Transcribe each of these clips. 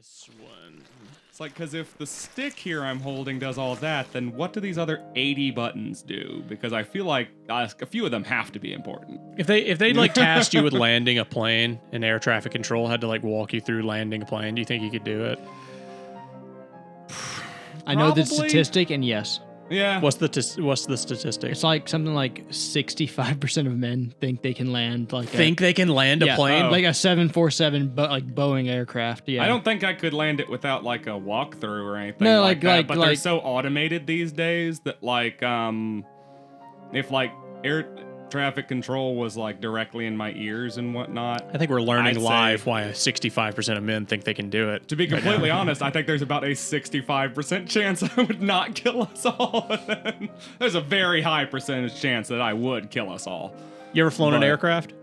this one. It's like, because if the stick here I'm holding does all that, then what do these other 80 buttons do? Because I feel like a few of them have to be important. If they like tasked you with landing a plane and air traffic control had to like walk you through landing a plane, do you think you could do it? I know the Probably. statistic, and yes. Yeah. What's the statistic? It's like something like 65% of men think they can land like They can land a plane? Oh. like a 747 like Boeing aircraft. Yeah. I don't think I could land it without like a walkthrough or anything. No, like that, like- but they're like- so automated these days that like if like air traffic control was like directly in my ears and whatnot. I think we're learning I'd live say- why 65% of men think they can do it. To be completely honest, I think there's about a 65% chance I would not kill us all. There's a very high percentage chance that I would kill us all. You ever flown an But- aircraft?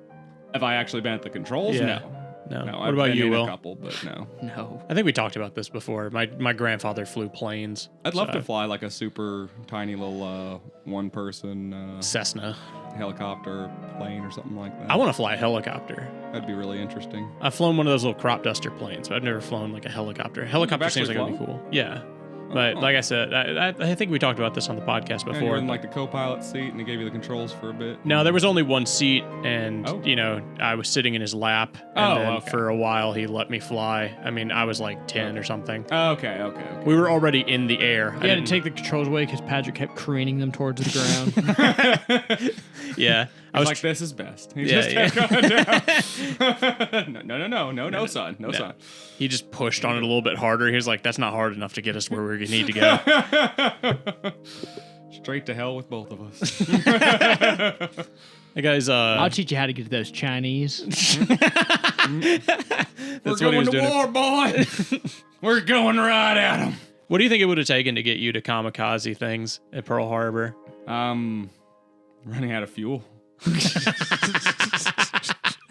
Have I actually been at the controls? Yeah. No. No. No. What I've about been you, in Will? A couple, but no. No. I think we talked about this before. My grandfather flew planes. I'd love so- to fly like a super tiny little one-person Cessna. helicopter plane or something like that. I want to fly a helicopter. That'd be really interesting. I've flown one of those little crop duster planes, but I've never flown like a helicopter. Helicopter seems like actually it'd be cool. Yeah. But Oh. like I said, I think we talked about this on the podcast Yeah, before. you're in like the co-pilot seat and they gave you the controls for a bit. No, there was only one seat, and Oh. I was sitting in his lap, and Oh, then okay. for a while he let me fly. I mean, I was like 10 or something. Okay. We were already in the air. You had to take the controls away because Patrick kept careening them towards the ground. Yeah, I was like, this is best. He Yeah, just kept going down. No, son. No, son. He just pushed on it a little bit harder. He was like, "That's not hard enough to get us where we need to go." Straight to hell with both of us. Hey guys, I'll teach you how to get to those Chinese. We're what he was going to doing. war, boy. We're going right at them. what do you think it would have taken to get you to kamikaze things at Pearl Harbor? Running out of fuel.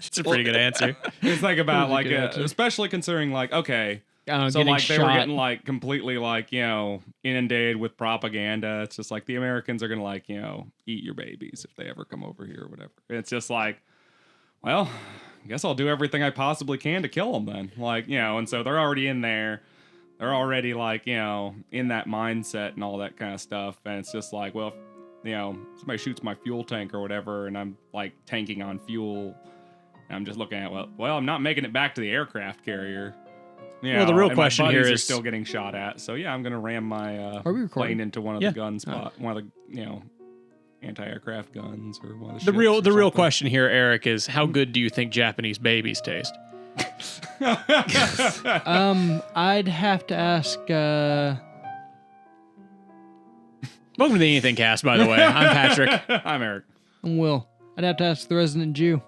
It's a pretty good answer. It's like about like, good answer. especially considering like, okay, I don't know, so getting like they shot. were getting like completely like, inundated with propaganda. It's just like the Americans are gonna like, eat your babies if they ever come over here or whatever. It's just like, well, I guess I'll do everything I possibly can to kill them then. Like, and so they're already in there. They're already like, in that mindset and all that kind of stuff. And it's just like, well, if, somebody shoots my fuel tank or whatever, and I'm like tanking on fuel, and I'm just looking at, well, I'm not making it back to the aircraft carrier. Well, the real and question my here buddies are is- still getting shot at. So yeah, I'm gonna ram my Are we recording? plane into one of Yeah. the gun spot, one of the anti-aircraft guns or one of the. The real ships or something. question here, Eric, is how good do you think Japanese babies taste? I'd have to ask. Welcome to the AnythingCast, by the way. I'm Patrick. I'm Eric. Will. I'd have to ask the resident Jew.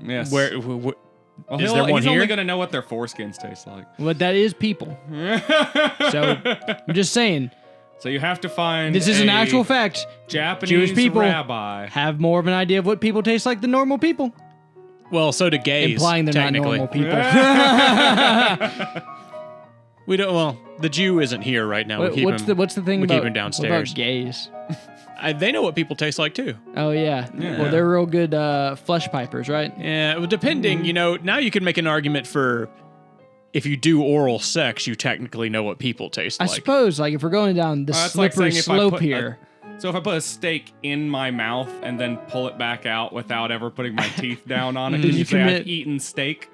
Yes. Where Well, is there one he's only here? gonna know what their foreskins taste like. Well, that is people. So I'm just saying, So you have to find. this is an a actual fact. Japanese Jewish people rabbi. have more of an idea of what people taste like than normal people, Well, so do gays. implying they're not technically. normal people. We don't. Well, the Jew isn't here right now. We keep what's him. the thing we about keep him downstairs. What about gays? They know what people taste like too. Oh yeah. Yeah. Well, they're real good flesh pipers, right? Yeah, well, depending. Now you can make an argument for if you do oral sex, you technically know what people taste I like. suppose, like, if we're going down the That's like slippery saying if I slope put here. So if I put a steak in my mouth and then pull it back out without ever putting my teeth down on it, can you say commit- I've eaten steak?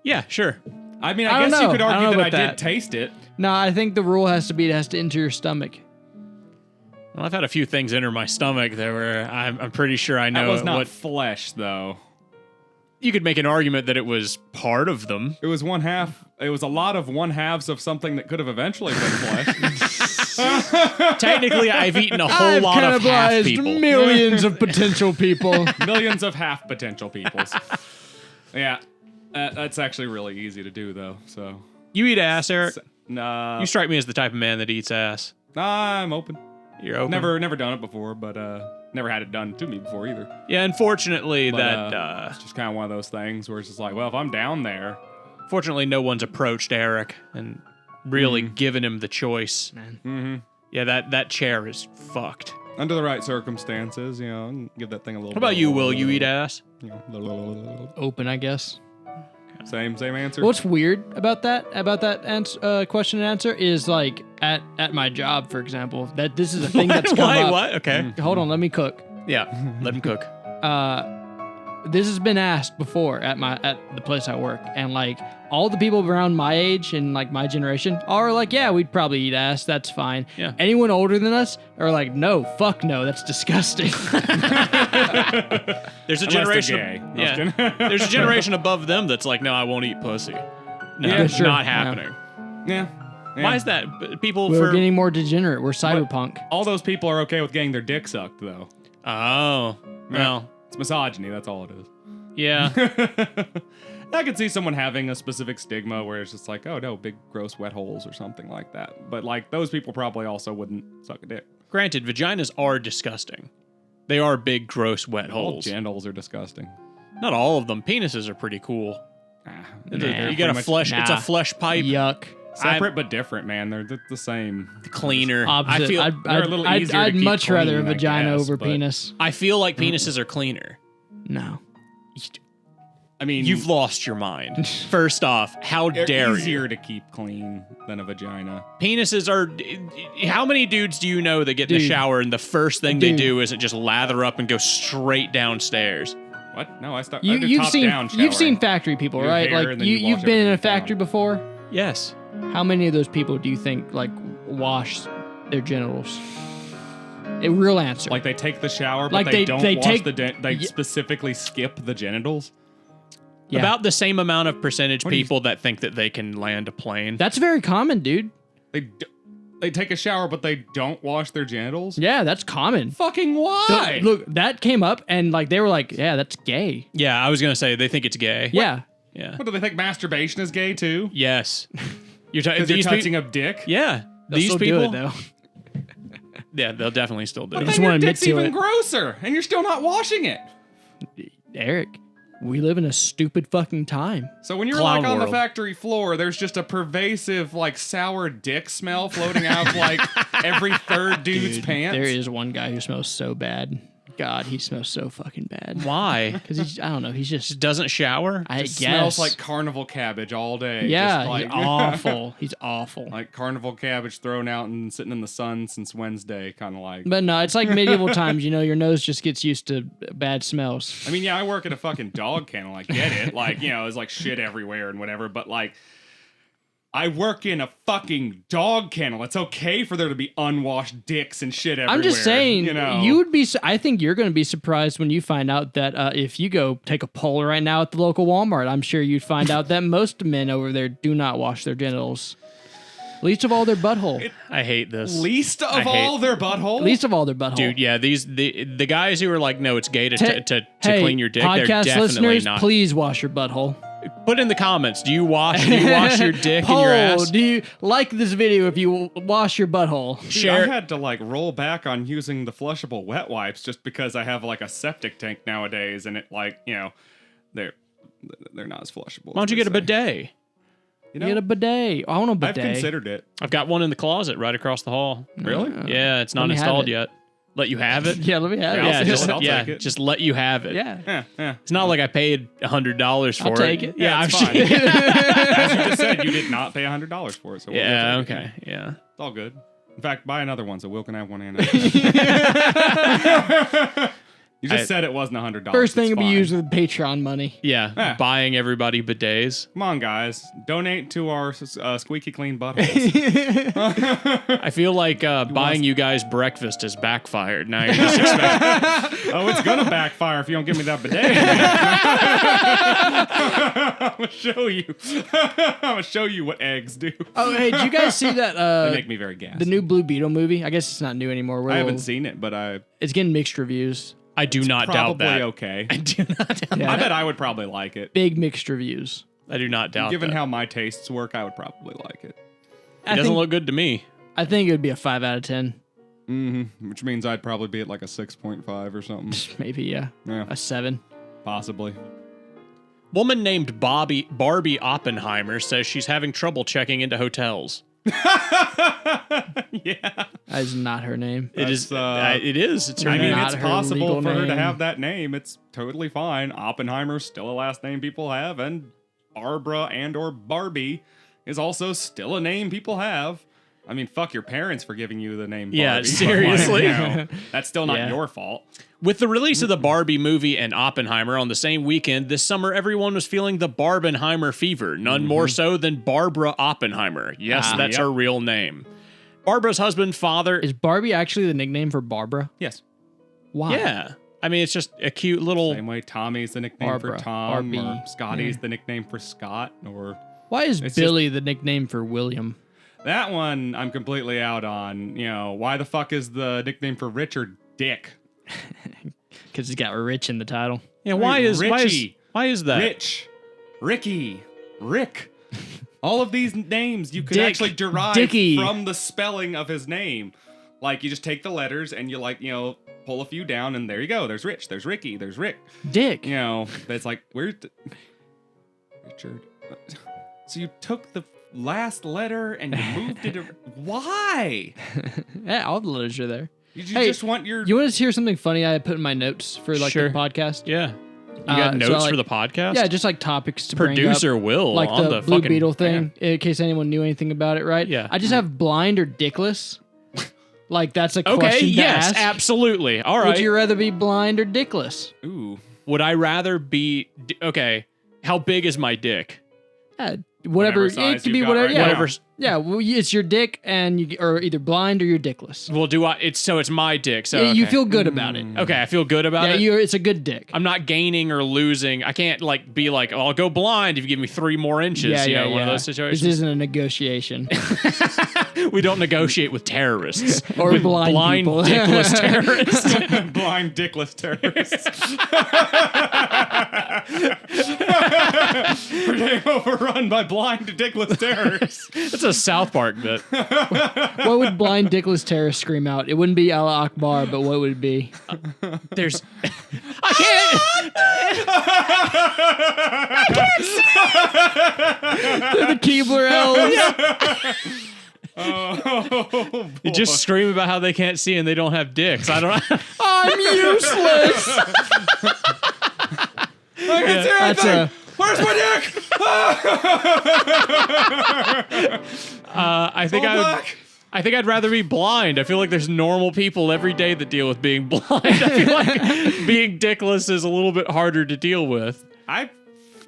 Yeah, sure. I mean, I I don't guess you know. could I don't argue know that I about that. did taste it. No, I think the rule has to be it has to enter your stomach. Well, I've had a few things enter my stomach that were. I'm pretty sure I know That was not what. flesh, though. You could make an argument that it was part of them. It was one half. It was a lot of one halves of something that could have eventually been flesh. Technically, I've eaten a whole I've lot of half cannibalized people. millions of potential people. Millions of half potential peoples. Yeah, that's actually really easy to do, though. So, You eat ass, Eric. nah, You strike me as the type of man that eats ass. I'm open. You're open. Never done it before, but never had it done to me before either. Yeah, unfortunately, But, that. it's just kind of one of those things where it's just like, well, if I'm down there, Fortunately, no one's approached Eric and really given him the choice. Yeah, that chair is fucked. under the right circumstances, I can give that thing a little. What about you, Will? You eat ass? Open, I guess. Same answer. What's weird about that question and answer is like at my job, for example, that this is a thing that's come up. What? Okay. Hold on, let me cook. Yeah. Let him cook. This has been asked before at the place I work, and like all the people around my age and like my generation are like, yeah, we'd probably eat ass. That's fine. Yeah. Anyone older than us are like, no, fuck no, that's disgusting. There's a Unless generation. they're gay. No, Yeah. I'm kidding. There's a generation above them that's like, no, I won't eat pussy. No, Yeah, it's sure. not Yeah. happening. Yeah. Why is that? People We're for getting more degenerate. We're cyberpunk. All those people are okay with getting their dick sucked, though. Oh, well, It's misogyny. That's all it is. yeah. I could see someone having a specific stigma where it's just like, oh no, big gross wet holes or something like that. But like those people probably also wouldn't suck a dick. Granted, vaginas are disgusting. They are big, gross, wet All holes. genitals are disgusting. Not all of them. Penises are pretty cool. They're You got a pretty flesh. It's a Nah. flesh pipe. Yuck. separate but different, man. They're the same. Cleaner. Opposite. I feel. they're a little easier to I'd keep much rather a clean, I vagina guess, over but- penis. I feel like penises are cleaner. No. I mean, You've lost your mind. First off, how they're dare easier you? to keep clean than a vagina. Penises are. How many dudes do you know that get in the Dude. shower and the first thing they Dude. do is just lather up and go straight downstairs? What? No, I do You've top-down seen showering. factory people, You do right? hair Like and then you you've wash been in a everything down. factory before. Yes. How many of those people do you think like wash their genitals? A real answer. Like they take the shower, but Like they they don't wash take- they Ye- specifically skip the genitals. Yeah. About the same amount of percentage What do you- people that think that they can land a plane. That's very common, dude. They take a shower, but they don't wash their genitals. Yeah, that's common. Fucking why? Look, that came up, and like they were like, "Yeah, that's gay." Yeah, I was gonna say they think it's gay. Yeah, Yeah. What do they think? Masturbation is gay too? Yes. You're talking Because you're these touching people. a dick. Yeah. they'll These still people. do it though. Yeah, they'll definitely still do But it. just then your wanna admit dick's to even it. grosser, and you're still not washing it. Eric, we live in a stupid fucking time. So when you're Clown like on the world. factory floor, there's just a pervasive like sour dick smell floating out of like every third dude's pants. There is one guy who smells so bad. God, he smells so fucking bad. Why? Because I don't know. He's just. Just doesn't shower? I Just guess. smells like carnival cabbage all day. Yeah, Just like, he's awful. He's awful. like carnival cabbage thrown out and sitting in the sun since Wednesday, kind of like. But no, it's like medieval times. You know, your nose just gets used to bad smells. I mean, yeah, I work at a fucking dog kennel. I get it. Like, you know, there's like shit everywhere and whatever. But like, I work in a fucking dog kennel. It's okay for there to be unwashed dicks and shit everywhere. I'm just saying, you know, you would be. I think you're going to be surprised when you find out that if you go take a poll right now at the local Walmart, I'm sure you'd find out that most men over there do not wash their genitals. Least of all their butthole. I hate this. least of I hate- all their butthole. Least of all their butthole. Dude, yeah, the guys who are like, no, it's gay to Hey, clean your dick, they're podcast definitely listeners, not. please wash your butthole. Put in the comments, do you wash your dick Poll, and your ass? do you like this video if you wash your butthole? Dude, Share- I had to like roll back on using the flushable wet wipes just because I have like a septic tank nowadays, and it like, you know, they're not as flushable. Why don't you get a bidet? You know, Get a bidet. I want a I've bidet. considered it. I've got one in the closet right across the hall. Really? Yeah, it's Let not me have installed it. yet. Let you have it? Yeah, let me have Yeah, it. I'll Yeah, steal just, it. I'll yeah, take it. just let you have it. Yeah. Yeah. It's not like I paid $100 for I'll it. take it. Yeah, I'm it's sure- fine. As you just said, you did not pay $100 for it. So we'll Yeah, take it. okay. Yeah. It's all good. In fact, buy another one so Will can have one and You just said it wasn't $100. First thing It's will be fine. used with Patreon money. Yeah, Yeah. buying everybody bidets. Come on, guys. Donate to our squeaky clean buttholes. I feel like buying you guys breakfast has backfired. Now you're just expecting. Oh, it's gonna backfire if you don't give me that bidet. I'm gonna show you. I'm gonna show you what eggs do. Oh, hey, did you guys see that? They make me very gassy. The new Blue Beetle movie. I guess it's not new anymore. I haven't seen it, but It's getting mixed reviews. I do not doubt probably that. okay. I do not doubt Yeah. I bet I would probably like it. Big mixed reviews. I do not doubt Given that. how my tastes work, I would probably like it. It doesn't look good to me. I think it would be a 5 out of 10. Which means I'd probably be at like a 6.5 or something. Maybe, yeah. Yeah, A 7. possibly. Woman named Barbie Oppenheimer says she's having trouble checking into hotels. Yeah. That is not her name. It is. That's, It is. It's her I mean, name. Not it's her possible legal for her to name. have that name. It's totally fine. Oppenheimer's still a last name people have, and Barbara and or Barbie is also still a name people have. I mean, fuck your parents for giving you the name Barbie. Yeah, but, seriously. That's still not Yeah. your fault. With the release of the Barbie movie and Oppenheimer on the same weekend, this summer everyone was feeling the Barbenheimer fever, none more so than Barbara Oppenheimer. Yes, that's her real name. Barbara's husband, father... Is Barbie actually the nickname for Barbara? Yes. Why? Yeah. I mean, it's just a cute little... Same way Tommy's the nickname Barbara, for Tom, Barbie. or Scotty's the nickname for Scott, or... Why is It's Billy the nickname for William? That one I'm completely out on. You know, why the fuck is the nickname for Richard Dick? Because he's got Rich in the title. Yeah, why is Richie, that? Rich, Ricky, Rick. All of these names you could Dick, actually derive Dickie. from the spelling of his name. Like, you just take the letters and you, like, you know, pull a few down and there you go. There's Rich, there's Ricky, there's Rick. Dick. You know, it's like, where's Richard? So you took the last letter and you moved it. Why? Yeah, all the letters are there. Did you Hey, just want your... You want to hear something funny I put in my notes for like Sure. the podcast? Yeah. You got So, notes like- for the podcast? Yeah, just like topics to Producer bring up, Will like on the the Blue fucking... Beetle thing, in case anyone knew anything about it, right? Yeah. I just have blind or dickless. Like that's a Okay, question to yes, ask. absolutely. All Would right. you rather be blind or dickless? Ooh. Would I rather be... Okay, how big is my dick? Whatever Whatever size it could be you've got whatever. right Yeah, now. Whatever... yeah. Well, it's your dick, and you are either blind or you're dickless. Well, do I... It's my dick, so... Yeah, you okay. feel good about it. Okay, I feel good about Yeah, it. it's a good dick. I'm not gaining or losing. I can't like be like, oh, I'll go blind if you give me 3 more inches. Yeah, you yeah, know, yeah. one of those This situations. isn't a negotiation. We don't negotiate with terrorists Or with blind people. dickless terrorists. Blind dickless terrorists. We're getting overrun by blind dickless terrorists. That's a South Park bit. What would blind dickless terrorist scream out? It wouldn't be Allah Akbar, but what would it be? There's, I can't. The Keebler elves. Oh, You just scream about how they can't see and they don't have dicks. I don't. I'm useless. I can see That's anything. Where's my dick? I think All I would. black. I think I'd rather be blind. I feel like there's normal people every day that deal with being blind. I feel like being dickless is a little bit harder to deal with. I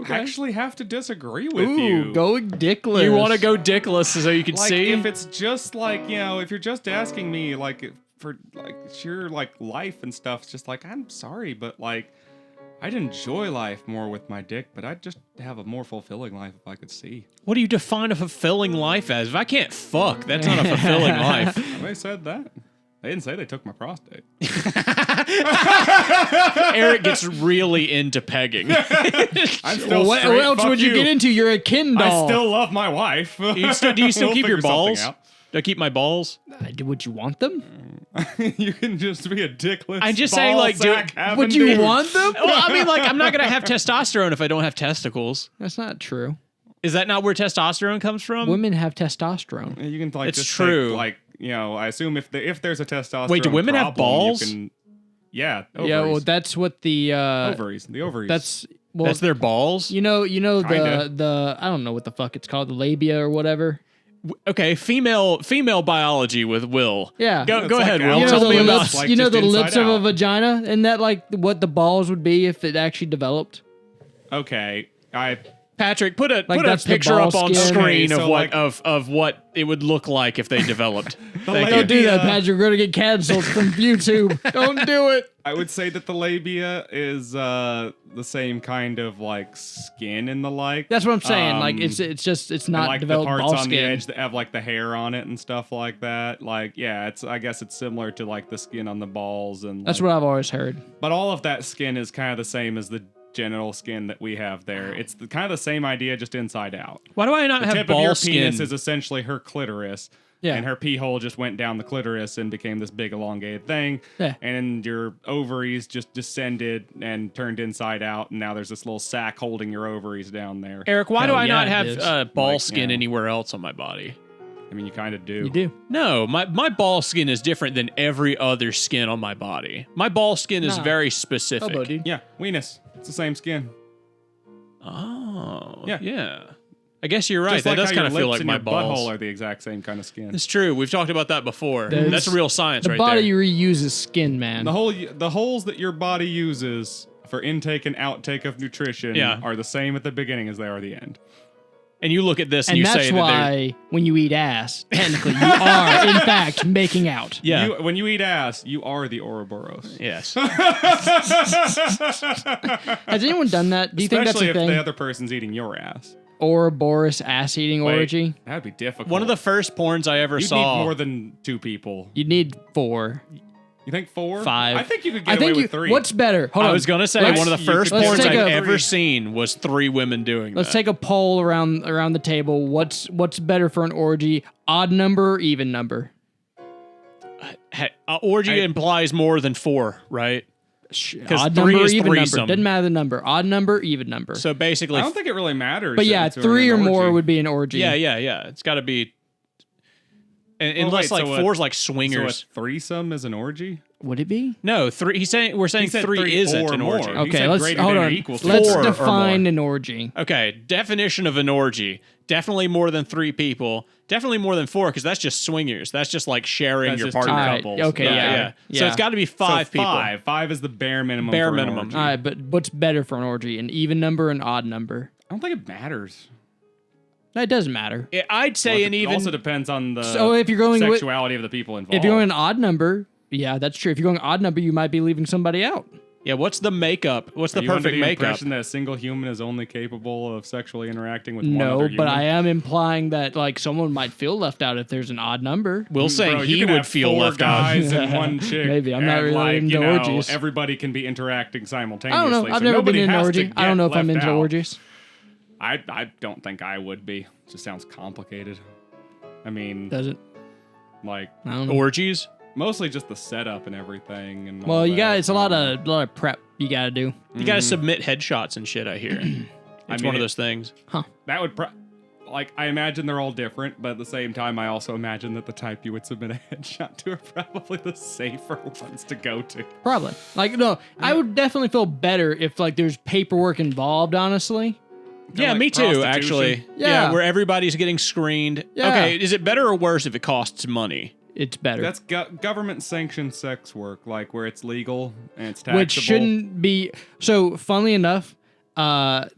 actually have to disagree with Ooh, you. going dickless. You want to go dickless so you can Like, see? if it's just like, you know, if you're just asking me like for like sheer like life and stuff, it's just like, I'm sorry, but like I'd enjoy life more with my dick, but I'd just have a more fulfilling life if I could see. What do you define a fulfilling life as? If I can't fuck, that's not a fulfilling life. They said that. They didn't say they took my prostate. Eric gets really into pegging. I'm still Well, what straight, else fuck would you get into? You're a Ken doll. I still love my wife. Do you still keep We'll your figure something balls? out. Do I keep my balls? Would you want them? You can just be a dickless. I'm just saying, like, do- Would you want them? Well, I mean, like, I'm not going to have testosterone if I don't have testicles. That's not true. Is that not where testosterone comes from? Women have testosterone. You can like It's just true. Take, like, you know, I assume if there's a testosterone. Wait, do women have problem, balls? You can, yeah. Ovaries. Yeah, well, that's what the ovaries. The ovaries. that's well, That's their balls? you know Kinda. the I don't know what the fuck it's called, the labia or whatever. Okay, female biology with Will. Yeah. Go It's go like ahead, Al- Will. You know Tell the me about lips. like You know just the inside lips of a out. vagina, and that like what the balls would be if it actually developed. okay. Patrick, put a that's the picture up ball on skin. screen Okay, of so, what like- of what it would look like if they developed. Thank labia- you. Don't do that, Yeah. Patrick. We're gonna get canceled from YouTube. Don't do it. I would say that the labia is the same kind of like skin and the like. That's what I'm saying. Like Um, it's just it's and, not like the developed parts ball on skin. the edge that have like the hair on it and stuff like that. Like, yeah, I guess it's similar to like the skin on the balls and. That's like, what I've always heard. But all of that skin is kind of the same as the genital skin that we have there. It's kind of the same idea, just inside out. Why do I not The have tip of your ball skin? penis is essentially her clitoris. Yeah. And her pee hole just went down the clitoris and became this big elongated thing. Yeah. And your ovaries just descended and turned inside out. And now there's this little sack holding your ovaries down there. Eric, why do Hell I not yeah, it have is. ball Like, skin yeah. anywhere else on my body? I mean, you kind of do. You do. No, my ball skin is different than every other skin on my body. My ball skin is Nah. very specific. Hobo, dude. Yeah, weenus. It's the same skin. Oh. Yeah. I guess you're right. Just That like does how kind of your feel lips like and my your balls. butthole are the exact same kind of skin. It's true. We've talked about that before. There's- That's real science The right body there. reuses skin, man. The holes that your body uses for intake and outtake of nutrition are the same at the beginning as they are the end. And you look at this and, and you that's say that why when you eat ass, technically you are in fact making out. yeah. When you eat ass, you are the Ouroboros. Yes. Has anyone done that? Do you think that's Especially a if thing? the other person's eating your ass. Ouroboros ass eating Wait, orgy? That'd be difficult. One of the first porns I ever You'd saw. need more than 2 people. You need 4, You think 4? 5. I think you could I get think away with 3. What's better? Hold I on. was gonna say Let's- one of the first let's porns take I've a- ever seen was 3 women doing Let's that. take a poll around the table. What's better for an orgy? Odd number or even number? Hey, orgy implies more than 4, right? Because Odd 3 number or is even number? threesome. Doesn't matter the number. Odd number, even number. So basically, I don't think it really matters. but yeah, if it's 3 or an more orgy. would be an orgy. yeah. It's got to be. Unless wait, like so 4 is like So swingers. a threesome is an orgy? Would it be? No, 3. We're saying He said 3 isn't or an more. orgy. He Okay, said let's greater hold than or on. equal to Let's 4 or define more. an orgy. Okay, definition of an orgy. Definitely more than 3 people. Definitely more than 4 because that's just swingers. That's just like sharing That's your just partner. two Alright, couples. okay, yeah. So it's got to be 5 so people. 5 is the bare minimum. Bare for an minimum. orgy. All right, but what's better for an orgy? An even number, an odd number? I don't think it matters. That doesn't matter. I'd say Well, an it even. also depends on the So if you're going with, sexuality of the people involved. if you're going an odd number, yeah, that's true. If you're going odd number, you might be leaving somebody out. Yeah, what's the makeup? What's the Are you under perfect the makeup? impression that a single human is only capable of sexually interacting with one No, other but human? I am implying that like someone might feel left out if there's an odd number. Will saying Bro, you he can would have feel 4 left out. guys and one chick. Maybe. I'm not and, really like, into you know, orgies. Everybody can be interacting simultaneously. I don't know. so I've never been nobody in an has to orgy. I don't get know if I'm left into out. orgies. I don't think I would be. It just sounds complicated. I mean, Doesn't. like I don't know. Orgies? mostly just the setup and everything. And Well, all you got that. it's a lot of prep you got to do. You got to submit headshots and shit, I hear. It's mean, one of those things. That would like I imagine they're all different, but at the same time, I also imagine that the type you would submit a headshot to are probably the safer ones to go to. Probably. Like no, I would definitely feel better if like there's paperwork involved, honestly. Yeah, like me too, prostitution. actually. Yeah. Where everybody's getting screened. Yeah. Okay, is it better or worse if it costs money? It's better. That's government sanctioned sex work, like where it's legal and it's taxable. Which shouldn't be. So, funnily enough, I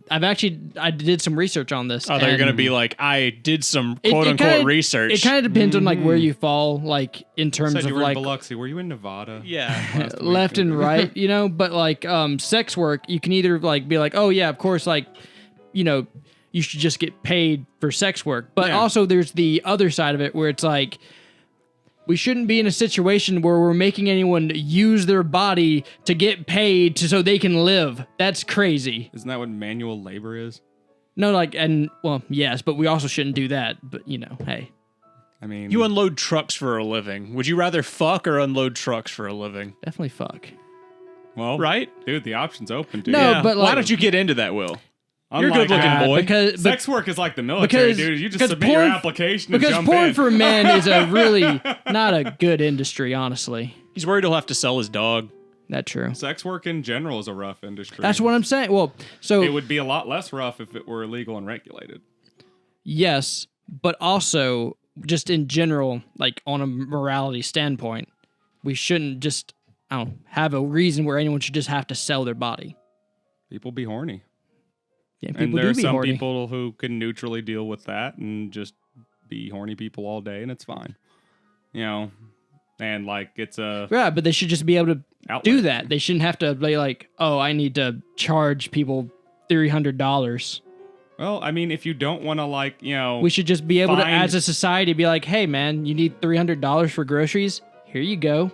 did some research on this. Oh, they're and going to be like, I did some it quote unquote kinda- research. It kind of depends on like where you fall, like in terms Said of you were like in Biloxi. Were you in Nevada? yeah. left and right, you know. But like sex work, you can either like be like, oh yeah, of course, like you know, you should just get paid for sex work. But Yeah. also there's the other side of it where it's like, we shouldn't be in a situation where we're making anyone use their body to get paid so they can live. That's crazy. Isn't that what manual labor is? No, like, and well, yes, but we also shouldn't do that. But you know, hey, I mean, You unload trucks for a living. Would you rather fuck or unload trucks for a living? definitely fuck. well, Right? dude, the option's open, dude. No, but why like- don't you get into that, Will? You're a Unlike good-looking that, boy. Because Sex work is like the military, because- dude. You just because submit your porn- application and because jump porn in. for men is a really not a good industry, honestly. He's worried he'll have to sell his dog. That's true. Sex work in general is a rough industry. That's what I'm saying. Well, so It would be a lot less rough if it were illegal and regulated. yes, but also just in general, like on a morality standpoint, we shouldn't just have a reason where anyone should just have to sell their body. People be horny. Yeah, And people there do are be some horny. people who can neutrally deal with that and just be horny people all day, and it's fine. You know, and like it's a Yeah, but they should just be able to outlet. do that. They shouldn't have to be like, oh, I need to charge people $300. Well, I mean, if you don't want to, like, you know, We should just be able to, Find- as a society, be like, hey, man, you need $300 for groceries? Here you go.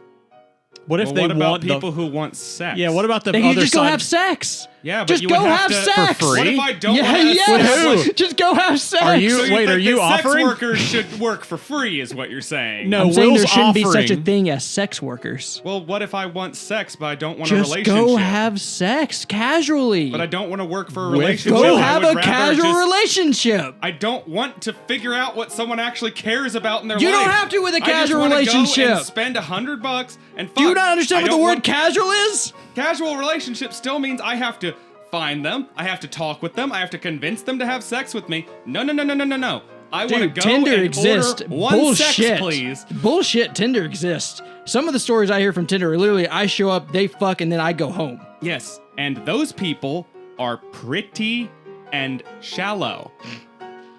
What if well, they what about want people the? who want sex? Yeah. What about the They can other just go side? have sex. Yeah, but Just you go would have to, sex. For free? What if I don't Yeah, want to have yes. sex? Just go have sex. Are you- So you Wait, think are you that offering? sex workers should work for free? Is what you're saying? No. I'm saying Will's there shouldn't be such a offering- thing as sex workers. Well, what if I want sex, but I don't want a Just relationship? go have sex casually. But I don't want to work for a With relationship. Go I have would a rather casual just- relationship. I don't want to figure out what someone actually cares about in their life. You don't have to with a I just casual wanna relationship. Go and spend $100 and fuck. Do you not understand I what the don't word want- casual is? Casual relationship still means I have to find them. I have to talk with them. I have to convince them to have sex with me. No. I want to Dude, go Tinder and exists. order one Bullshit. sex, please. Bullshit. Tinder exists. Some of the stories I hear from Tinder are literally I show up, they fuck, and then I go home. Yes, and those people are pretty and shallow.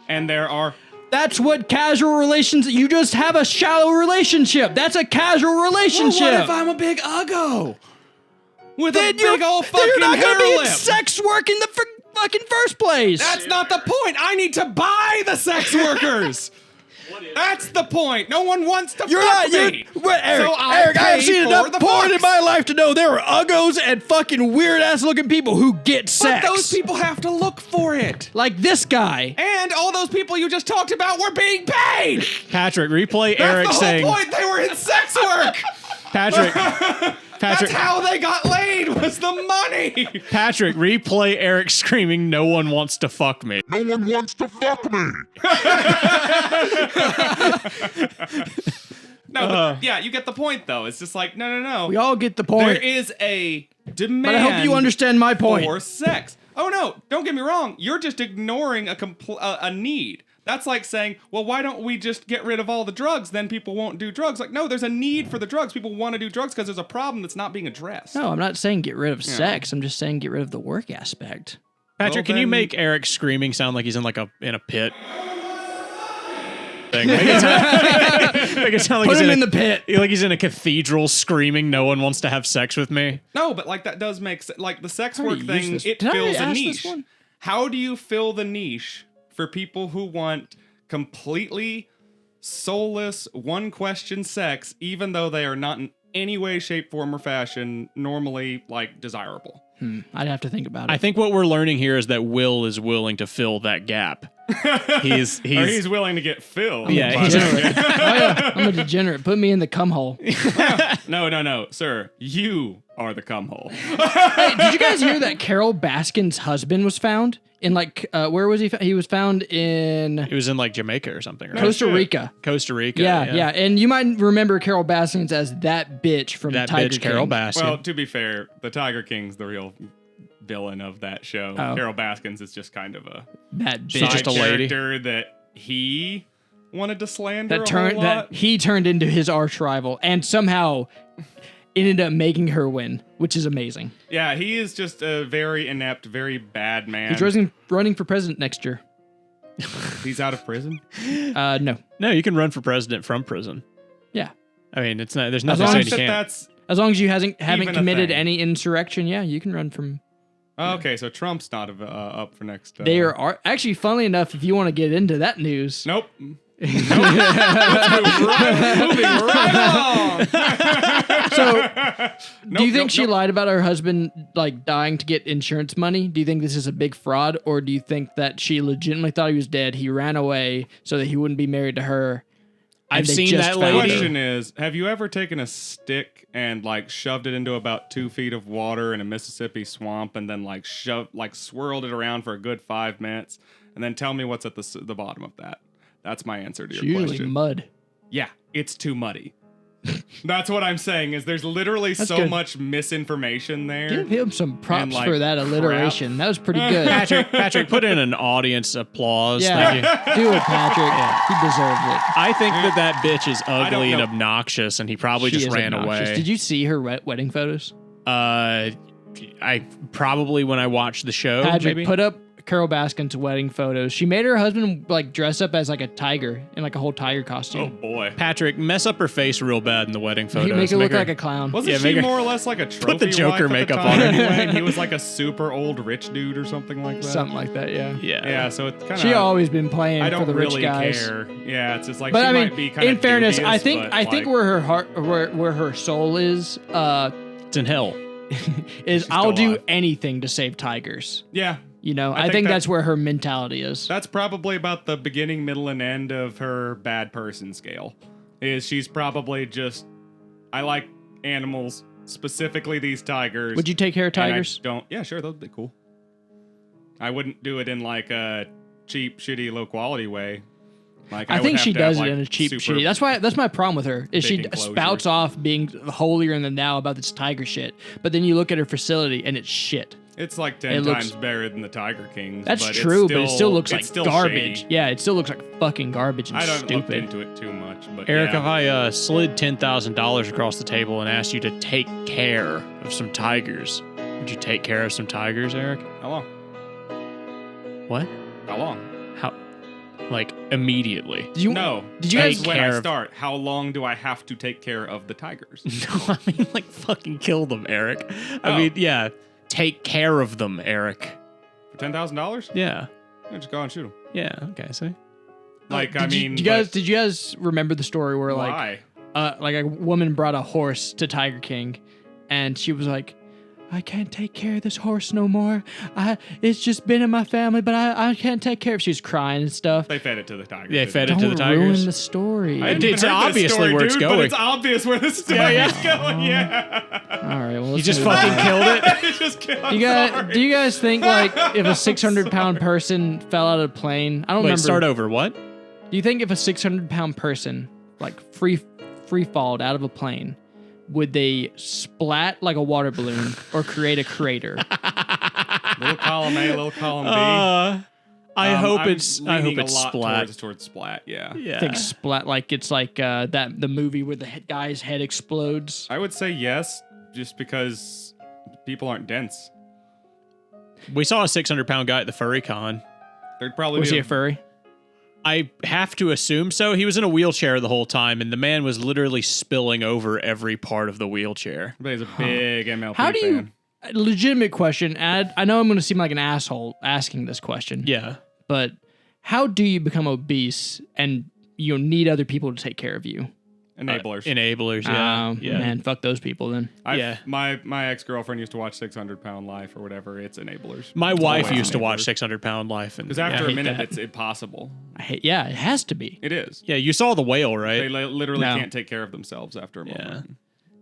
And there are... That's what casual relations. You just have a shallow relationship. That's a casual relationship. Well, what if I'm a big uggo? With then a big old fucking you're not hair gonna be lip. in sex work in the fucking first place. That's not the point. I need to buy the sex workers. That's the point. No one wants to fuck me. Eric, so Eric, I have seen enough porn in fucks. my life to know there are uggos and fucking weird ass looking people who get sex. But those people have to look for it. like this guy. And all those people you just talked about were being paid. Patrick, replay That's Eric the whole saying, point. They were in sex work. Patrick, That's how they got laid, was the money. Patrick, replay Eric screaming, "No one wants to fuck me." No one wants to fuck me. No, but yeah, you get the point, though. It's just like, no. We all get the point. There is a demand. but I hope you understand my point. For sex. Oh, no, don't get me wrong. You're just ignoring a need. That's like saying, well, why don't we just get rid of all the drugs? Then people won't do drugs. Like, no, there's a need for the drugs. People want to do drugs because there's a problem that's not being addressed. No, I'm not saying get rid of sex. I'm just saying get rid of the work aspect. Patrick, Well, can you then- make Eric screaming sound like he's in in a pit? Make it sound like Put he's him in in the pit. like he's in a cathedral screaming, "No one wants to have sex with me." No, but like that does make sense. Like the sex I work already thing, used this. it Did I already fills a ask this niche. one? How do you fill the niche for people who want completely soulless, one question sex, even though they are not in any way, shape, form, or fashion normally like desirable? I'd have to think about it. I think what we're learning here is that Will is willing to fill that gap. He's Or he's willing to get filled. Yeah, by he's- the- I'm a degenerate. Put me in the cum hole. No, sir. You are the cum hole. Hey, did you guys hear that Carol Baskin's husband was found in where was he? He was found in It was in like Jamaica or something, right? Costa shit. Rica. Costa Rica. Yeah. And you might remember Carol Baskins as that bitch from That Tiger bitch, King. Carol Baskin. Well, to be fair, the Tiger King's the real villain of that show. Oh. Carol Baskins is just kind of a That bitch. She's just a lady. character that he wanted to slander that a turned whole lot. that he turned into his arch rival and somehow ended up making her win, which is amazing. Yeah, he is just a very inept, very bad man. He's running for president next year. He's out of prison. No. No, you can run for president from prison. Yeah. I mean, it's not. There's As nothing long saying as you That can't. that's As long as you haven't Even a committed thing. any insurrection, yeah, you can run from. okay. So Trump's not up for next. They are actually, funnily enough, if you want to get into that news. Nope. Moving right on. So, do you think nope, she nope. lied about her husband like dying to get insurance money? Do you think this is a big fraud, or do you think that she legitimately thought he was dead? He ran away so that he wouldn't be married to her. and I've they seen just that found The her? lady. question is, have you ever taken a stick and like shoved it into about 2 feet of water in a Mississippi swamp and then like swirled it around for a good 5 minutes and then tell me what's at the bottom of that? That's my answer to It's your usually question. mud. Yeah, it's too muddy. That's what I'm saying is there's literally so good. much misinformation there. Give him some props like, for that alliteration. That was pretty good. Patrick, put in an audience applause. Thank you. Yeah, do it, Patrick. He deserved it. I think that bitch is don't ugly and know. obnoxious, and he probably She just is ran obnoxious. away. Did you see her wedding photos? I probably when I watched the show, Patrick, maybe. put up Carol Baskin's wedding photos. She made her husband like dress up as like a tiger in like a whole tiger Oh costume. boy. Patrick, mess up her face real bad in the wedding He photos. make her look her- like a clown. Wasn't Yeah, she make her- more or less like a trophy the Joker wife at the makeup time on her. anyway? And he was like a super old rich dude or something like that. Something like that, yeah. Yeah. Yeah, so it's kind of. She always been playing I for don't the rich really guys. care. Yeah, it's just like But she I might be mean, kind in of fairness, dubious, I think but, where her heart, where her soul is It's in hell. is She's I'll still do alive. anything to save tigers. Yeah, You know, I think think that- that's where her mentality is. that's probably about the beginning, middle, and end of her bad person scale. Is she's probably just, I like animals, specifically these tigers. Would you take care of and I tigers? don't. Yeah, sure, that'd be cool. I wouldn't do it in like a cheap, shitty, low quality way. Like I would think have she to have, does it like, in a cheap, super- shitty. That's my problem with her. Is she big enclosure. spouts off being holier than thou about this tiger shit, but then you look at her facility and it's shit. It's like 10 times better than the Tiger Kings. That's but true, but it still looks like still garbage. shady. Yeah, it still looks like fucking garbage and I don't look stupid. into it too much, but Eric, yeah. if I slid $10,000 across the table and asked you to take care of some tigers, would you take care of some tigers, Eric? How long? What? How long? How? Like immediately? Did you, No. Did you Take guys? When care I of- start, how long do I have to take care of the tigers? No, I mean like fucking kill them, Eric. I Oh. mean, yeah, take care of them, Eric. For $10,000? Yeah, Yeah, just go and shoot them. yeah. Okay, see. Like, Did I you- mean, did you guys remember the story where why? like a woman brought a horse to Tiger King, and she was like, I can't take care of this horse no more. It's just been in my family, but I can't take care of it. She was crying and stuff. They fed it to the tigers. They didn't fed they? it to the Don't ruin tigers. the story. I hadn't It's even heard this obviously story, where it's dude, going. But it's obvious where the story is going. Yeah. All right, well, You let's just move on. fucking killed it. It's just Do you guys think like if a 600-pound person fell out of a plane? I don't Wait, remember. start over. What? Do you think if a 600-pound person like free falled out of a plane, would they splat like a water balloon or create a crater? Little column A, little column B. I hope I'm it's. I hope leaning it's a lot splat. towards splat. Yeah. Yeah. I think splat like it's like the movie where the guy's head explodes. I would say yes, just because people aren't dense. We saw a 600-pound guy at the furry con. There'd probably Was be he a furry? I have to assume so. He was in a wheelchair the whole time, and the man was literally spilling over every part of the wheelchair. Everybody's a big MLP How do you? fan. Legitimate question. And I know I'm going to seem like an asshole asking this question. Yeah. But how do you become obese and you need other people to take care of you? Enablers. Enablers, yeah. yeah. Man, fuck those people then. yeah. My ex-girlfriend used to watch 600-Pound Life or whatever. It's enablers. My wife always used to watch enablers. 600-pound life. Because after I a hate minute, that. it's impossible. Yeah, it has to be. It is. Yeah, you saw the whale, They right? literally No. can't take care of themselves after a moment.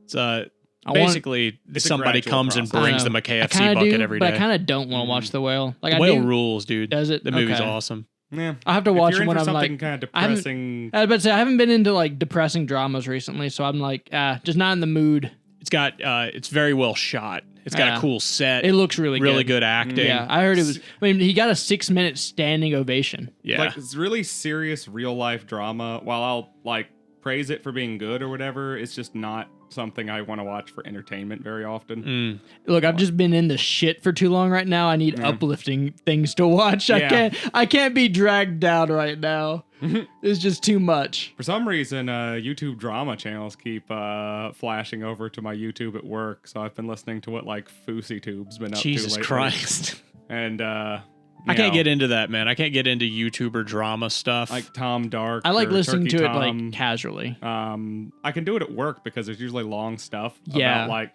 It's I want- basically It's a somebody gradual comes and process. brings I them a I KFC kinda bucket do, every but day. I kind of don't want to watch the whale. Like I Whale do. rules, dude. Does it? The movie's Okay. awesome. Yeah. I have to If watch you're it in when for I'm something like. kind of I haven't- depressing. I was about to say I haven't been into like depressing dramas recently, so I'm like, just not in the mood. It's got it's very well shot. It's got Yeah. a cool set. It looks really good acting. Yeah, I heard it was. I mean, he got a 6-minute standing ovation. Yeah. Like it's really serious real life drama. While I'll like praise it for being good or whatever, it's just not something I want to watch for entertainment very often. Look, I've just been in the shit for too long right now. I need uplifting things to watch. Yeah. I can't be dragged down right now. It's just too much. For some reason, YouTube drama channels keep flashing over to my YouTube at work, so I've been listening to what like FouseyTube's been up Jesus to lately. Christ. And I can't get into that, man. I can't get into YouTuber drama stuff. like Tom Dark. I like or listening Turkey to it Tom. like casually. I can do it at work because there's usually long stuff Yeah. about like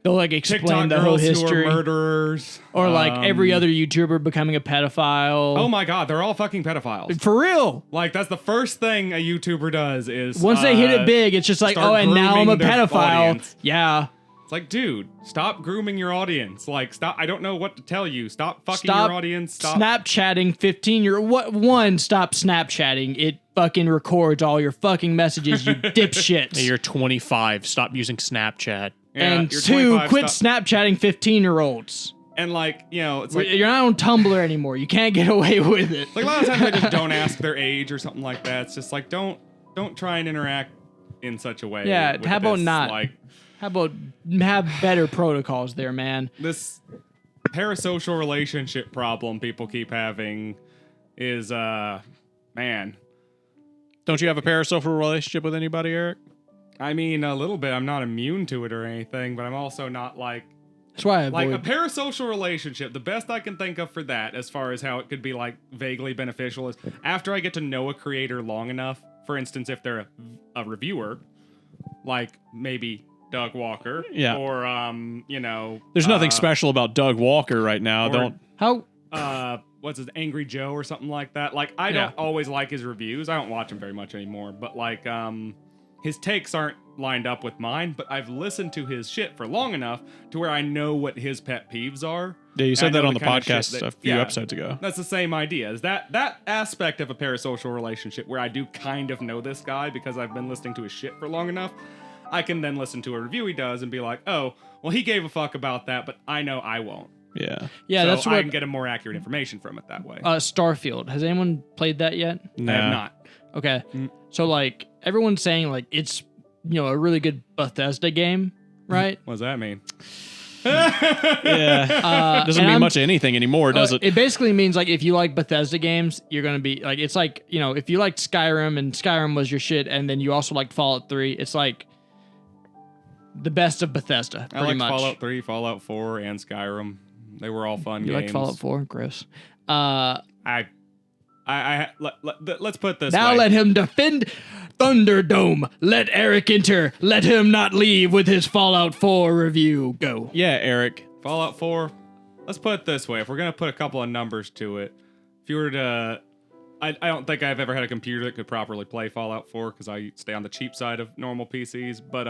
They'll like explain TikTok the whole girls history, who are murderers, or like every other YouTuber becoming a pedophile. Oh my god, they're all fucking pedophiles. For real. Like that's the first thing a YouTuber does is Once they hit it big, it's just like, start oh, and now I'm a grooming their pedophile. audience. Yeah. It's like, dude, stop grooming your audience. Like, stop. I don't know what to tell you. Stop fucking Stop your audience. Stop. Snapchatting 15-year. What? One, stop Snapchatting. It fucking records all your fucking messages, you dipshits. Hey, you're 25. Stop using Snapchat. Yeah, and you're 2, 25, quit stop. Snapchatting 15-year-olds. And like, you know, it's like You're not on Tumblr anymore. You can't get away with it. a lot of times I just don't ask their age or something like that. It's just like don't try and interact in such a way. Yeah, with how about this, not? Like How about have better protocols there, man? this parasocial relationship problem people keep having is man. Don't you have a parasocial relationship with anybody, Eric? I mean, a little bit. I'm not immune to it or anything, but I'm also not like That's why I like avoid. a parasocial relationship. The best I can think of for that, as far as how it could be like vaguely beneficial, is after I get to know a creator long enough. For instance, if they're a reviewer, like maybe Doug Walker, Yeah. or you know, There's nothing special about Doug Walker right now. or- Don't. How? What's his Angry Joe or something like that. Like I don't always like his reviews. I don't watch him very much anymore, but like his takes aren't lined up with mine, but I've listened to his shit for long enough to where I know what his pet peeves are. Yeah, you And said I that know on the kind of shit podcast that- a few yeah. episodes ago. That's the same idea. Is that aspect of a parasocial relationship where I do kind of know this guy because I've been listening to his shit for long enough. I can then listen to a review he does and be like, oh, well, he gave a fuck about that, but I know I won't. Yeah. Yeah, so that's I what can get a more accurate information from it that way. Starfield. Has anyone played that yet? I have not. Okay. So like everyone's saying like it's a really good Bethesda game, right? What does that mean? Yeah. Doesn't mean much of anything anymore, does it? It basically means like if you like Bethesda games, you're gonna be like it's like if you liked Skyrim and Skyrim was your shit, and then you also liked Fallout 3, it's like the best of Bethesda. I liked much. Fallout 3, Fallout 4, and Skyrim. They were all fun You games. liked Fallout 4? Gross. Let's put it this Now way. let him defend Thunderdome. Let Eric enter. Let him not leave with his Fallout 4 review. Go. Yeah, Eric. Fallout 4, let's put it this way. If we're going to put a couple of numbers to it, if you were to... I don't think I've ever had a computer that could properly play Fallout 4 because I stay on the cheap side of normal PCs, but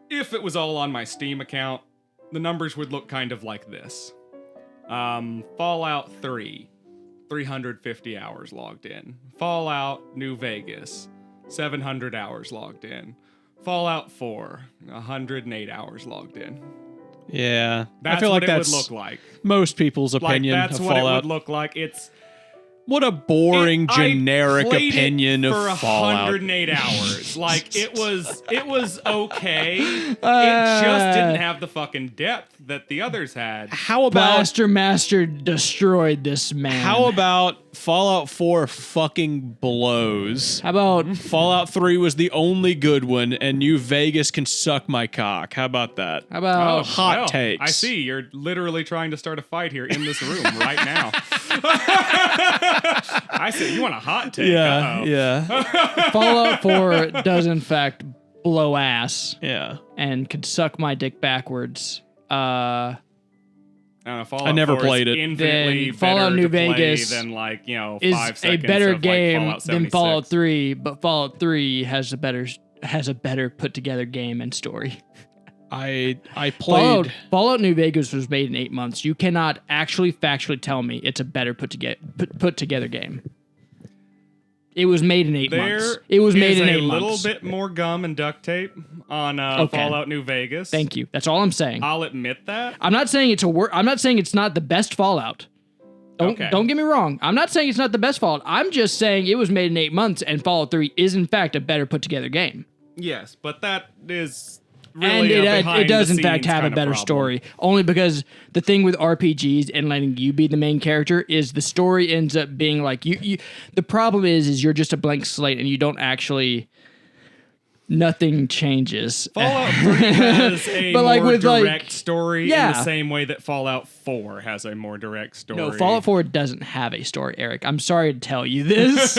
if it was all on my Steam account, the numbers would look kind of like this. Fallout 3, 350 hours logged in. Fallout New Vegas, 700 hours logged in. Fallout 4, 108 hours logged in. Yeah. That's I feel what like it that's would look like. most people's Like, opinion that's of what Fallout. it would look like. It's What a boring, generic I played opinion it of for Fallout. 108 hours. Like it was okay. It just didn't have the fucking depth that the others had. How about Blaster Master destroyed this man. how about Fallout 4 fucking blows? How about Fallout 3 was the only good one, and New Vegas can suck my cock. How about that? how about hot well, takes. I see. You're literally trying to start a fight here in this room right now. I see. You want a hot take? Yeah, Uh-oh. yeah, Fallout 4 does in fact blow ass yeah. and could suck my dick backwards. I don't know, Fallout I never 4 is played it. Infinitely Then Fallout better New to play Vegas than 5 is seconds a better of, game Fallout than Fallout 76. 3, but Fallout 3 has a better put together game and story. I played. Fallout New Vegas was made in 8 months. You cannot actually factually tell me it's a better put together game. It was made in 8 months. It was made in 8 months. a little bit more gum and duct tape on Okay. Fallout New Vegas. Thank you. That's all I'm saying. I'll admit that. I'm not saying I'm not saying it's not the best Fallout. Okay. Don't get me wrong. I'm not saying it's not the best Fallout. I'm just saying it was made in 8 months, and Fallout 3 is in fact a better put together game. Yes, but that is And really it does in fact have a better story. Only because the thing with RPGs and letting you be the main character is the story ends up being like you the problem is you're just a blank slate and you don't actually nothing changes. Fallout 3 has a But, more like, with, like- direct story in Yeah. the same way that Fallout 4 has a more direct story. No, Fallout 4 doesn't have a story, Eric. I'm sorry to tell you this.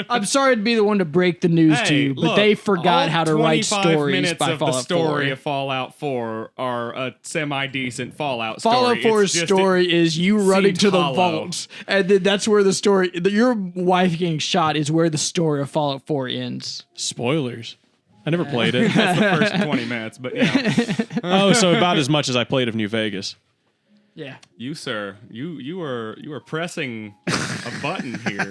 I'm sorry to be the one to break the news to Hey, you, but look, they forgot all how to write 25 stories minutes by of Fallout the story 4. of Fallout 4 are a semi-decent Fallout story. Fallout 4's It's just story is you running seemed to the hollow. vault, and then that's where the story. Your wife getting shot is where the story of Fallout 4 ends. Spoilers. I never played it. That's the first 20 minutes, but Oh, so about as much as I played of New Vegas. Yeah. you, sir, you were pressing a button here.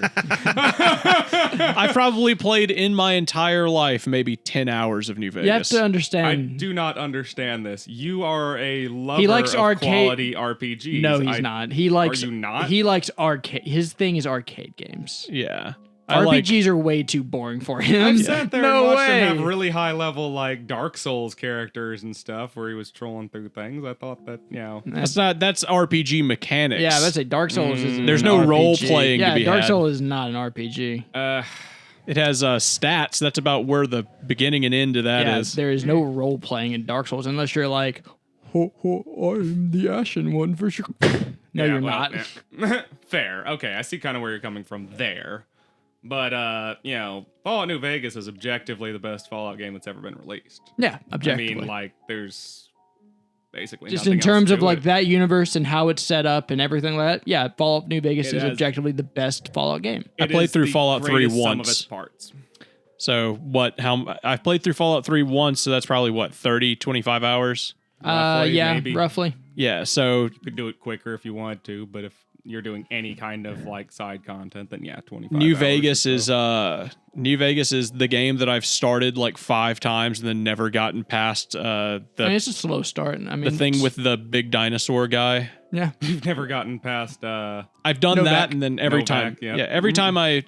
I probably played in my entire life maybe 10 hours of New Vegas. You have to I understand. do not understand this. You are a lover He likes of arcade- quality RPGs. No, he's not. He likes. Are you not? He likes arcade. His thing is arcade games. Yeah. I like, RPGs are way too boring for him. I've sat there no and watched way. him have really high level like Dark Souls characters and stuff where he was trolling through things. I thought that, that's RPG mechanics. Yeah, that's a Dark Souls. Is There's no role playing Yeah, to be Dark had. Souls is not an RPG. It has stats. That's about where the beginning and end of that is. There is no role playing in Dark Souls unless you're like, I'm the Ashen one for sure. No, you're not. Yeah. Fair. Okay, I see kind of where you're coming from there. But Fallout New Vegas is objectively the best Fallout game that's ever been released. Yeah, objectively. I mean, like, there's basically just nothing in terms else of to like it. that universe and how it's set up and everything like that. Yeah, Fallout New Vegas It is has- objectively the best Fallout game. I It played is through the Fallout 3 greatest sum of once. its parts. So I've played through Fallout 3 once, so that's probably 30, 25 hours. Roughly, Yeah, maybe. roughly. Yeah, so You could do it quicker if you wanted to, but if you're doing any kind of like side content, then 25 New hours Vegas or is so. New Vegas is the game that I've started like 5 times and then never gotten past it's a slow start. I mean, the thing with the big dinosaur guy. Yeah. You've never gotten past. I've done Novak. that, and then every time, Novak, yeah, every time I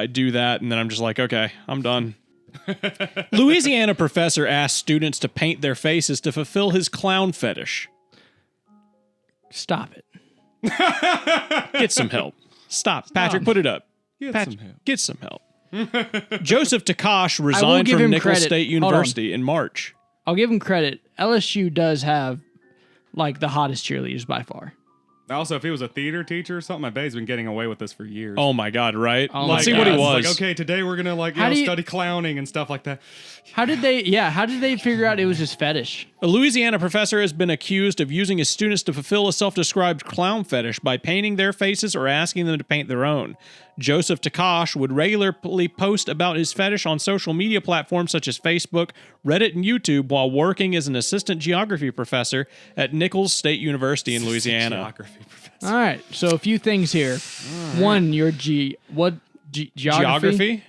do that, and then I'm just like, okay, I'm done. Louisiana professor asked students to paint their faces to fulfill his clown fetish. Stop it. Get some help. Stop. Patrick, put it up. Get some help. Joseph Takash resigned give from him Nichols credit. State University in March. I'll give him credit. LSU does have like the hottest cheerleaders by far. Also, if he was a theater teacher or something, I bet he's been getting away with this for years. Oh my God, right? Oh Let's my see what he God. was. Like, okay, today we're gonna study clowning and stuff like that. How did they figure out it was his fetish? A Louisiana professor has been accused of using his students to fulfill a self-described clown fetish by painting their faces or asking them to paint their own. Joseph Takash would regularly post about his fetish on social media platforms such as Facebook, Reddit, and YouTube while working as an assistant geography professor at Nichols State University in Louisiana. Geography professor. All right, so a few things here. One, your geography?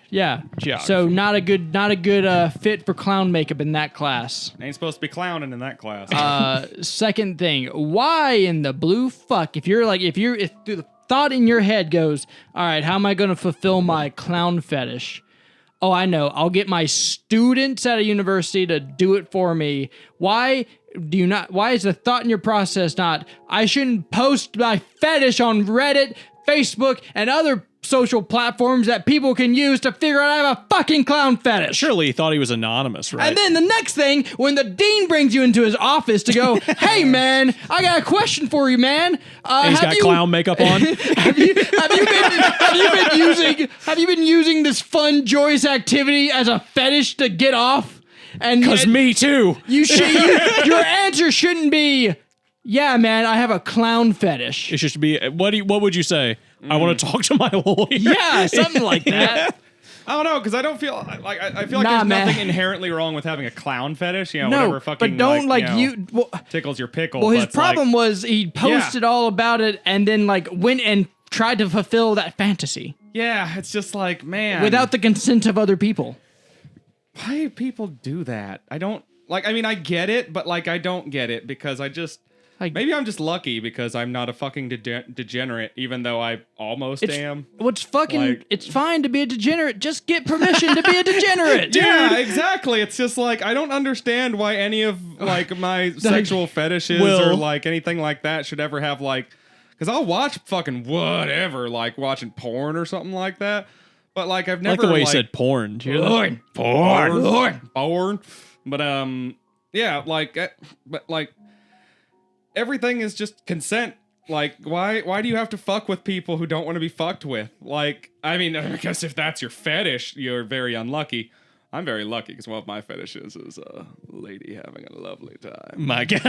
Yeah. Geography. So not a good fit for clown makeup in that class. Ain't supposed to be clowning in that class. Second thing, why in the blue fuck? If the thought in your head goes, all right, how am I going to fulfill my clown fetish? Oh, I know. I'll get my students at a university to do it for me. Why is the thought in your process not, I shouldn't post my fetish on Reddit, Facebook, and other social platforms that people can use to figure out I have a fucking clown fetish? Surely he thought he was anonymous, right? And then the next thing, when the dean brings you into his office to go, hey man, I got a question for you, man. He's got clown makeup on. Have you been using this fun, joyous activity as a fetish to get off? And Because me too. Your answer shouldn't be, yeah, man, I have a clown fetish. It should be, what would you say? I want to talk to my lawyer. Yeah, something like that. I don't know, because I don't feel like I feel like Nah, there's man. nothing inherently wrong with having a clown fetish. You know, No, whatever fucking. but don't tickles your pickle. Well, his but problem was he posted all about it and then went and tried to fulfill that fantasy yeah, it's just like, man, without the consent of other people. why do people do that? I don't like. I mean, I get it, but I don't get it because maybe I'm just lucky because I'm not a fucking degenerate, even though I almost am. What's fucking? It's fine to be a degenerate. Just get permission to be a degenerate, dude. Yeah, exactly. It's just I don't understand why any of my sexual fetishes or anything like that should ever have because I'll watch fucking whatever, watching porn or something like that. But I've never the way you said porn. Porn. But yeah, but everything is just consent. Why do you have to fuck with people who don't want to be fucked with? I mean, I guess if that's your fetish, you're very unlucky. I'm very lucky because one of my fetishes is a lady having a lovely time. My God.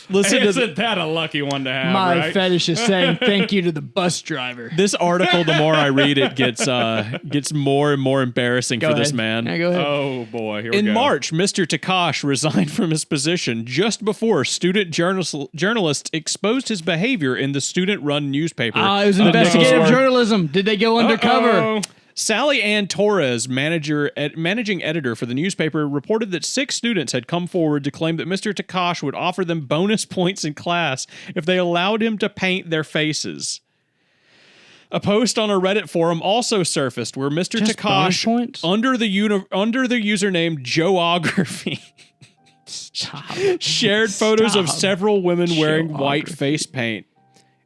Isn't that a lucky one to have, My right? fetish is saying thank you to the bus driver. This article, the more I read it, gets more and more embarrassing for this man. Yeah, go ahead. Oh, boy. Here we In go. March, Mr. Takash resigned from his position just before student journalists exposed his behavior in the student-run newspaper. It was investigative journalism. Did they go undercover? Uh-oh. Sally Ann Torres, managing editor for the newspaper, reported that 6 students had come forward to claim that Mr. Takash would offer them bonus points in class if they allowed him to paint their faces. A post on a Reddit forum also surfaced where Mr. Just bonus Takash, points? under the username Geography, shared photos of Stop. several women wearing white Geography. face paint.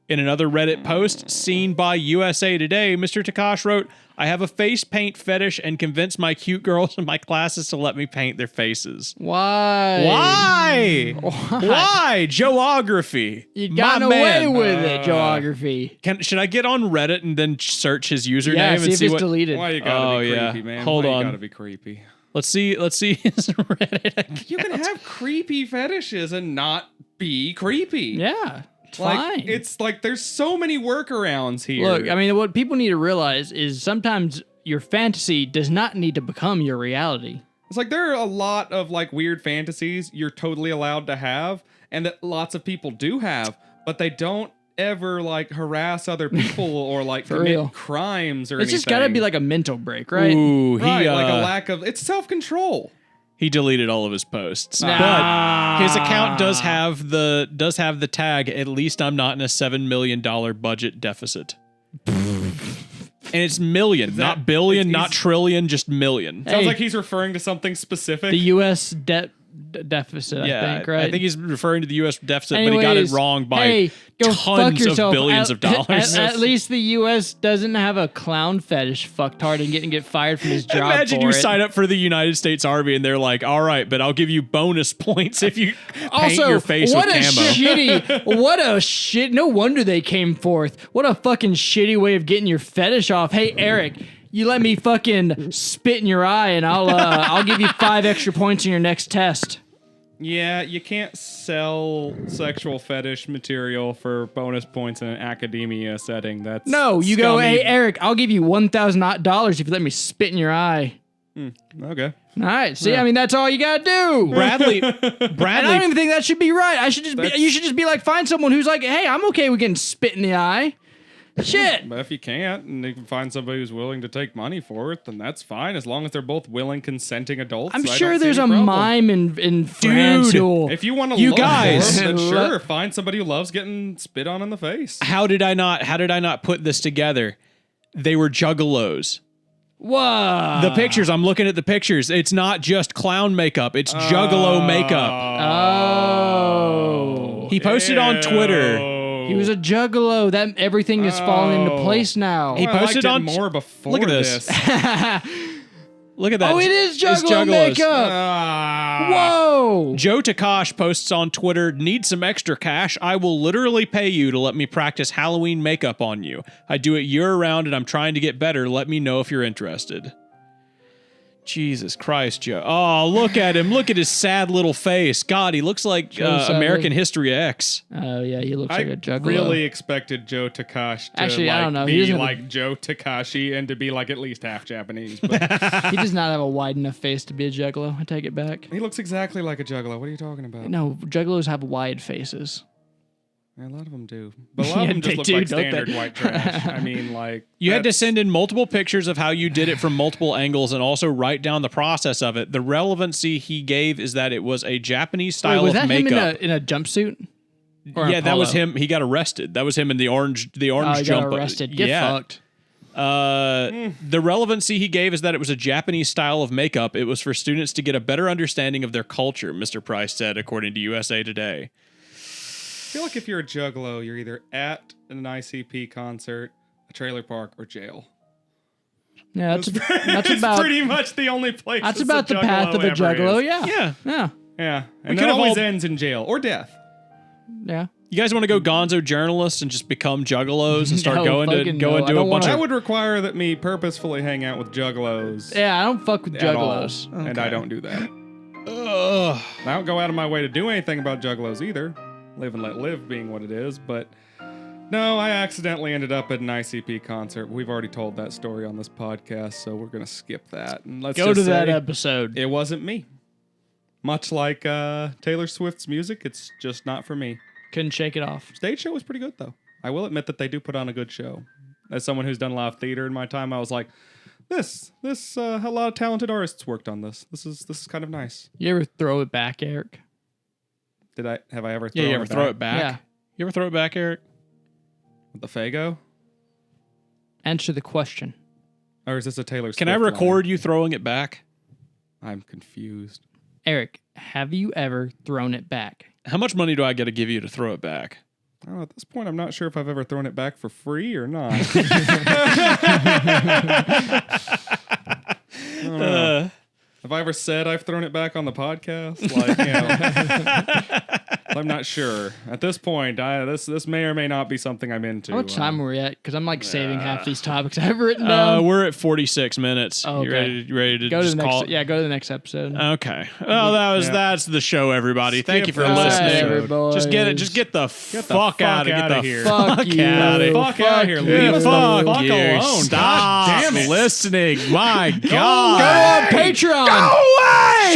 In another Reddit post seen by USA Today, Mr. Takash wrote, I have a face paint fetish and convinced my cute girls in my classes to let me paint their faces. Why? Why? Geography. You got My away man. with it, geography. Should I get on Reddit and then search his username Yeah, and see if it's what? deleted. Why you gotta be yeah. creepy, man? Hold Why on. You gotta be creepy. Let's see his Reddit account. You can have creepy fetishes and not be creepy. Yeah, it's fine. It's there's so many workarounds here. Look, I mean, what people need to realize is sometimes your fantasy does not need to become your reality. It's there are a lot of weird fantasies you're totally allowed to have and that lots of people do have, but they don't ever like harass other people or like For commit real. crimes or It's anything. just got to be like a mental break, right? Ooh, right, like a lack of it's self-control. he deleted all of his posts, Nah. but his account does have the tag. At least I'm not in a $7 million budget deficit. And it's million, not billion, not trillion, just million. Sounds Hey. like he's referring to something specific. The U.S. debt deficit, I think, right? I think he's referring to the U.S. deficit, but he got it Anyways, wrong by hey, go fuck tons of yourself. billions of dollars. At least the U.S. doesn't have a clown fetish, fucktard, and get fired from his job. Imagine for you it. sign up for the United States Army and they're like, all right, but I'll give you bonus points if you paint Also, your face what with a camo. what a shit. No wonder they came forth. What a fucking shitty way of getting your fetish off. Hey, Eric, you let me fucking spit in your eye and I'll give you 5 extra points in your next test. Yeah, you can't sell sexual fetish material for bonus points in an academia setting. That's No, you go, scummy. hey, Eric, I'll give you $1,000 if you let me spit in your eye. Okay. All right. See, I mean, that's all you got to do. Bradley, And I don't Bradley, even think that should be right. I should just That's- you should just be like, find someone who's like, hey, I'm okay with getting spit in the eye. Shit. But if you can't, and you can find somebody who's willing to take money for it, then that's fine, as long as they're both willing, consenting adults. I'm I sure don't see there's a any problem. mime in France who'll... If you want to You look guys- for 'em, then sure, find somebody who loves getting spit on in the face. how did I not put this together? They were juggalos. Whoa. The pictures, I'm looking at the pictures. It's not just clown makeup, it's juggalo makeup. Oh. He posted on Twitter. He was a juggalo. That everything is falling into place now. He I posted liked on- it more before Look at this. Look at that. Oh, it is It's juggalo juggalos. makeup. Whoa. Joe Takash posts on Twitter, need some extra cash? I will literally pay you to let me practice Halloween makeup on you. I do it year round and I'm trying to get better. Let me know if you're interested. Jesus Christ, Joe. Oh, look at him. Look at his sad little face. God, he looks like sadly. American History X. Oh, yeah, he looks like a I juggalo. really expected Joe Takashi to Actually, I don't know. He be doesn't have like Joe Takashi and to be like at least half Japanese. But He does not have a wide enough face to be a juggalo. I take it back. he looks exactly like a juggalo. What are you talking about? No, juggalos have wide faces. Yeah, a lot of them do. But a lot Yeah, of them just they look do, like don't they? standard white trash. I mean, like... You had to that's- send in multiple pictures of how you did it from multiple angles and also write down the process of it. The relevancy he gave is that it was a Japanese style Wait, was of that makeup. him in a jumpsuit? Or a Yeah, that was polo? him. He got arrested. That was him in the orange Oh, he got jumper. arrested. Get yeah. fucked. The relevancy he gave is that it was a Japanese style of makeup. It was for students to get a better understanding of their culture, Mr. Price said, according to USA Today. I feel like if you're a juggalo, you're either at an ICP concert, a trailer park, or jail. Yeah, that's It's about pretty much the only place. that's about the path of a ever juggalo. is. Yeah, Yeah. yeah, Yeah, and could it have always all- ends in jail or death. yeah. You guys want to go gonzo journalists and just become juggalos and start No, going to fucking go no. and I do a don't bunch wanna- That of would require that me purposefully hang out with juggalos. Yeah, I don't fuck with at all, juggalos. and I don't do that. Ugh. I don't go out of my way to do anything about juggalos either. Live and let live being what it is, but no, I accidentally ended up at an ICP concert. We've already told that story on this podcast, so we're gonna skip that. And let's Go just to that say episode. it wasn't me. Much like Taylor Swift's music, it's just not for me. Couldn't shake it off. Stage show was pretty good though. I will admit that they do put on a good show. As someone who's done a lot of theater in my time, I was like, this a lot of talented artists worked on this. This is kind of nice. You ever throw it back, Eric? Have I ever Yeah, thrown you ever throw it back? Yeah. You ever throw it back, Eric? with the Fago? Answer the question. Or is this a Taylor Swift Can I record you throwing it back? line? I'm confused. Eric, have you ever thrown it back? How much money do I got to give you to throw it back? Oh, at this point, I'm not sure if I've ever thrown it back for free or not. I don't know. Have I ever said I've thrown it back on the podcast? Like, you know, I'm not sure. At this point, this may or may not be something I'm into. How much time are we at? Because I'm like saving half these topics I've written down. We're at 46 minutes. Oh, okay. You ready to Go to just the call next. it? Yeah, go to the next episode. Okay. Well, that's the show, everybody. Thank you for Skip that listening. episode. Just get the fuck out of outta here. here. Fuck you. out of here. Fuck outta here. you. Leave us the Fuck fuck you. alone. Stop God damn it. listening. My Go God. on Patreon. Go away.